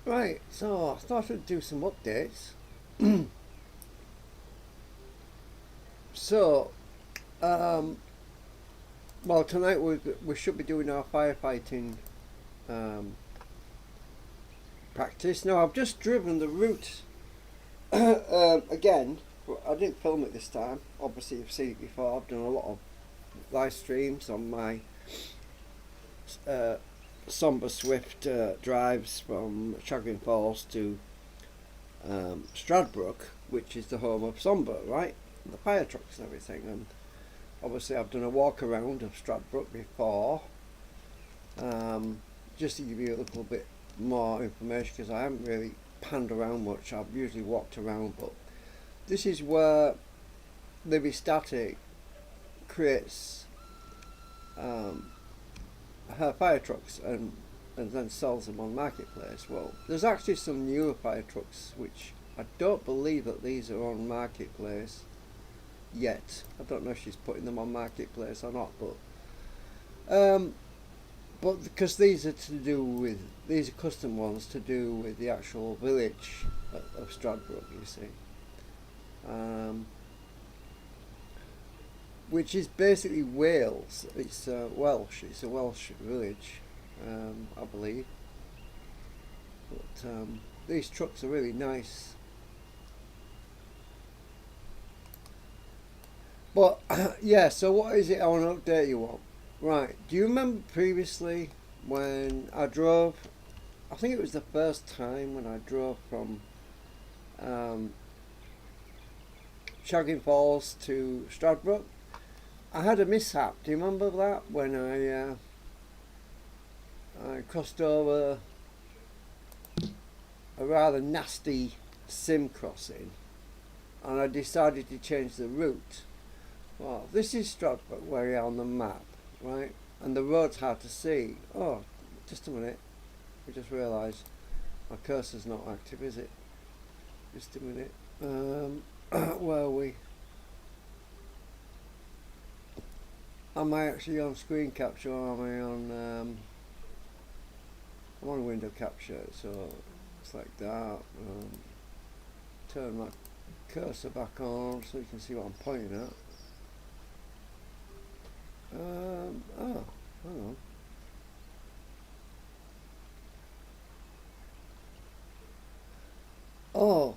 Right, so I thought I'd do some updates. So, um, well, tonight we should be doing our firefighting um, practice. Now, I've just driven the route again. I didn't film it this time. Obviously, you've seen it before. I've done a lot of live streams on my uh, Sombre Swift drives from Chagrin Falls to Stradbrook, which is the home of Sombre, right? And the fire trucks and everything. And obviously, I've done a walk around of Stradbrook before, just to give you a little bit more information because I haven't really panned around much. I've usually walked around, but this is where Libby Static creates her fire trucks and then sells them on marketplace. Well, there's actually some newer fire trucks which I don't believe that these are on marketplace yet. I don't know if she's putting them on marketplace or not, but because these are custom ones to do with the actual village of Stradbrook, you see, which is basically Wales. It's Welsh. It's a Welsh village, I believe. But these trucks are really nice. But yeah, so what is it I want to update you on? Right, do you remember previously when I drove? I think it was the first time when I drove from Chagrin Falls to Stradbrook. I had a mishap. Do you remember that when I crossed over a rather nasty sim crossing, and I decided to change the route? Well, this is Stradbrook where you are on the map, right? And the road's hard to see. Oh, just a minute. I just realised my cursor's not active, is it? Just a minute. Where are we? Am I actually on screen capture or am I on I'm on window capture, so it's like that. Turn my cursor back on so you can see what I'm pointing at. Oh, hang on. Oh,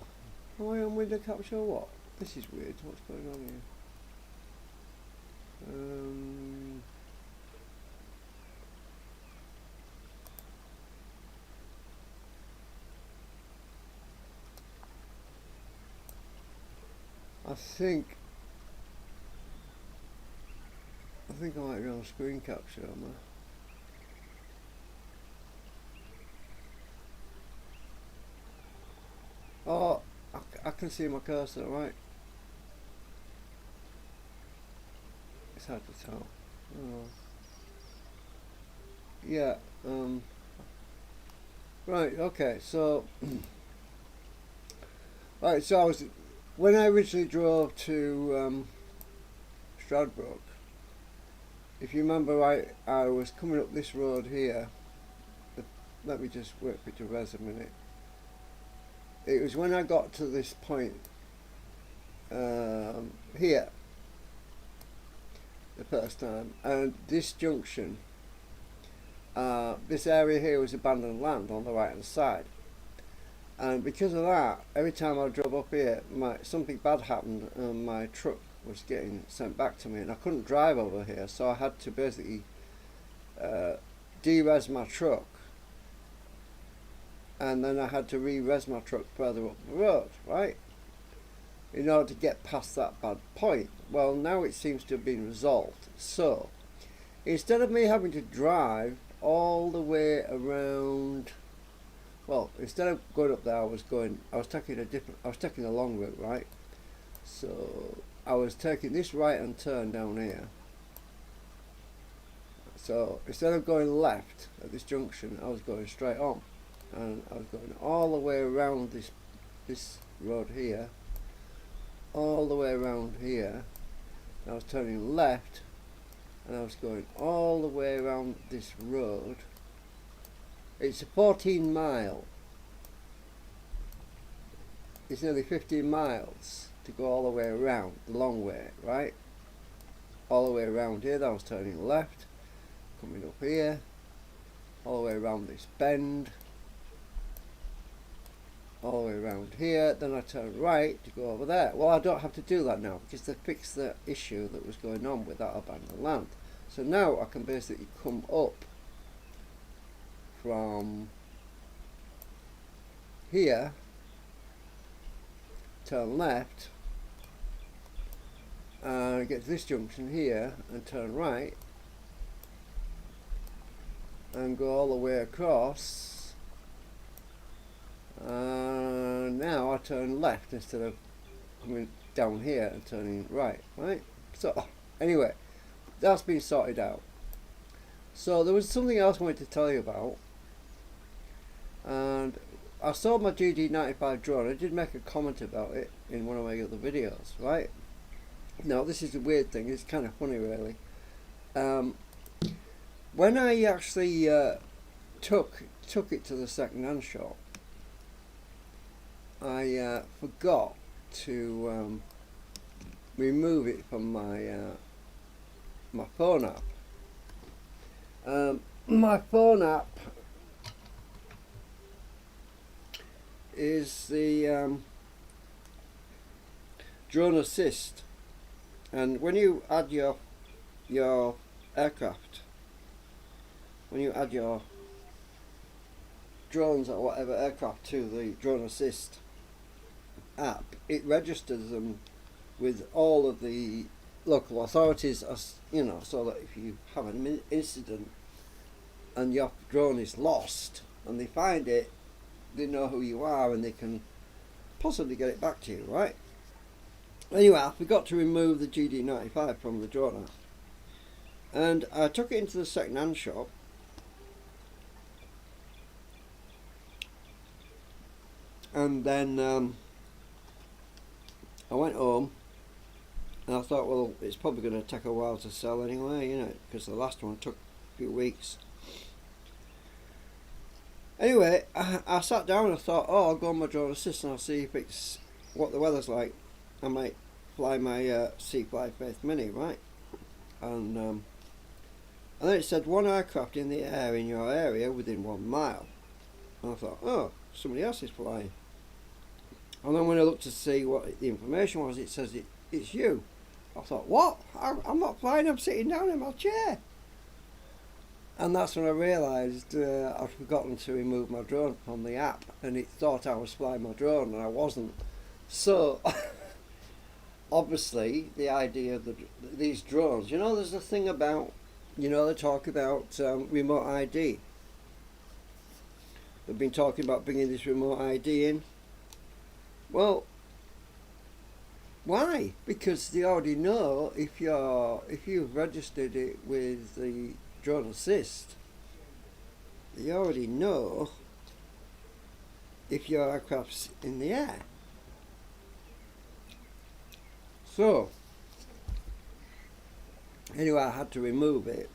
am I on window capture or what? This is weird. What's going on here? I think I might be on screen capture, am I? Oh, I can see my cursor, right? It's hard to tell. Oh. Yeah, right, okay, so right, so when I originally drove to Stradbrook, if you remember, I was coming up this road here. Let me just wait for it to res a minute. It was when I got to this point here the first time, and this junction, this area here was abandoned land on the right hand side, and because of that, every time I drove up here, something bad happened and my truck was getting sent back to me and I couldn't drive over here, so I had to basically de-res my truck, and then I had to re-res my truck further up the road, right, in order to get past that bad point. Well, now it seems to have been resolved, so instead of me having to drive all the way around, well, instead of going up there, I was taking a long route, right? So I was taking this right hand turn down here. So instead of going left at this junction, I was going straight on, and I was going all the way around this road here, all the way around here. And I was turning left, and I was going all the way around this road. It's a 14 mile it's nearly 15 miles to go all the way around, the long way, right? All the way around here. Then I was turning left, coming up here, all the way around this bend, all the way around here. Then I turn right to go over there. Well, I don't have to do that now because they fixed the issue that was going on with that abandoned land. So now I can basically come up from here, turn left, and get to this junction here and turn right and go all the way across, and now I turn left instead of coming down here and turning right. So anyway, that's been sorted out. So there was something else I wanted to tell you about, and I saw my GD95 drone. I did make a comment about it in one of my other videos, right? Now this is a weird thing, it's kind of funny really. When I actually took it to the second-hand shop, I forgot to remove it from my phone app. My phone app is the Drone Assist, and when you add your aircraft, when you add your drones or whatever aircraft to the Drone Assist app, it registers them with all of the local authorities, as you know, so that if you have an incident and your drone is lost and they find it, they know who you are and they can possibly get it back to you, right? Anyway, I forgot to remove the GD95 from the drone app, and I took it into the second-hand shop, and then I went home and I thought, well, it's probably going to take a while to sell anyway, you know, because the last one took a few weeks. Anyway, I sat down and I thought, oh, I'll go on my Drone Assist and I'll see if it's what the weather's like. I might fly my Fly Faith Mini, right? And then it said 1 aircraft in the air in your area within 1 mile. And I thought, oh, somebody else is flying. And then when I looked to see what the information was, it says it's you. I thought, what? I'm not flying, I'm sitting down in my chair. And that's when I realised I'd forgotten to remove my drone from the app, and it thought I was flying my drone and I wasn't. So obviously the idea of these drones, you know, there's a thing about, you know, they talk about remote ID. They've been talking about bringing this remote ID in. Well, why? Because they already know if you've registered it with the Drone Assist, they already know if your aircraft's in the air. So anyway, I had to remove it.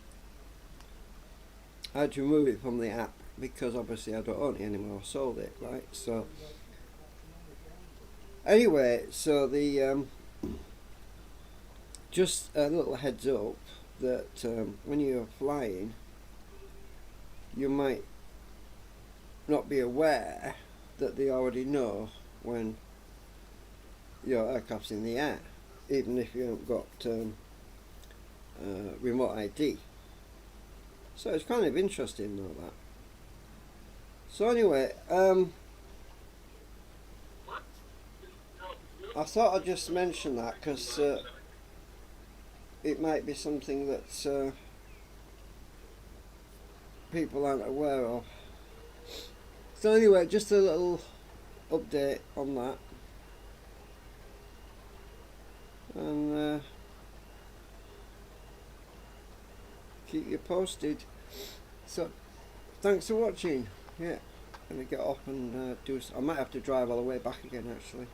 I had to remove it from the app because obviously I don't own it anymore. I sold it, right? So anyway, so the just a little heads up that when you're flying, you might not be aware that they already know when your aircraft's in the air, even if you haven't got remote ID. So it's kind of interesting though, that. So anyway, I thought I'd just mention that because it might be something that people aren't aware of. So anyway, just a little update on that, and keep you posted. So thanks for watching. Yeah, I'm gonna get off and do. I might have to drive all the way back again actually.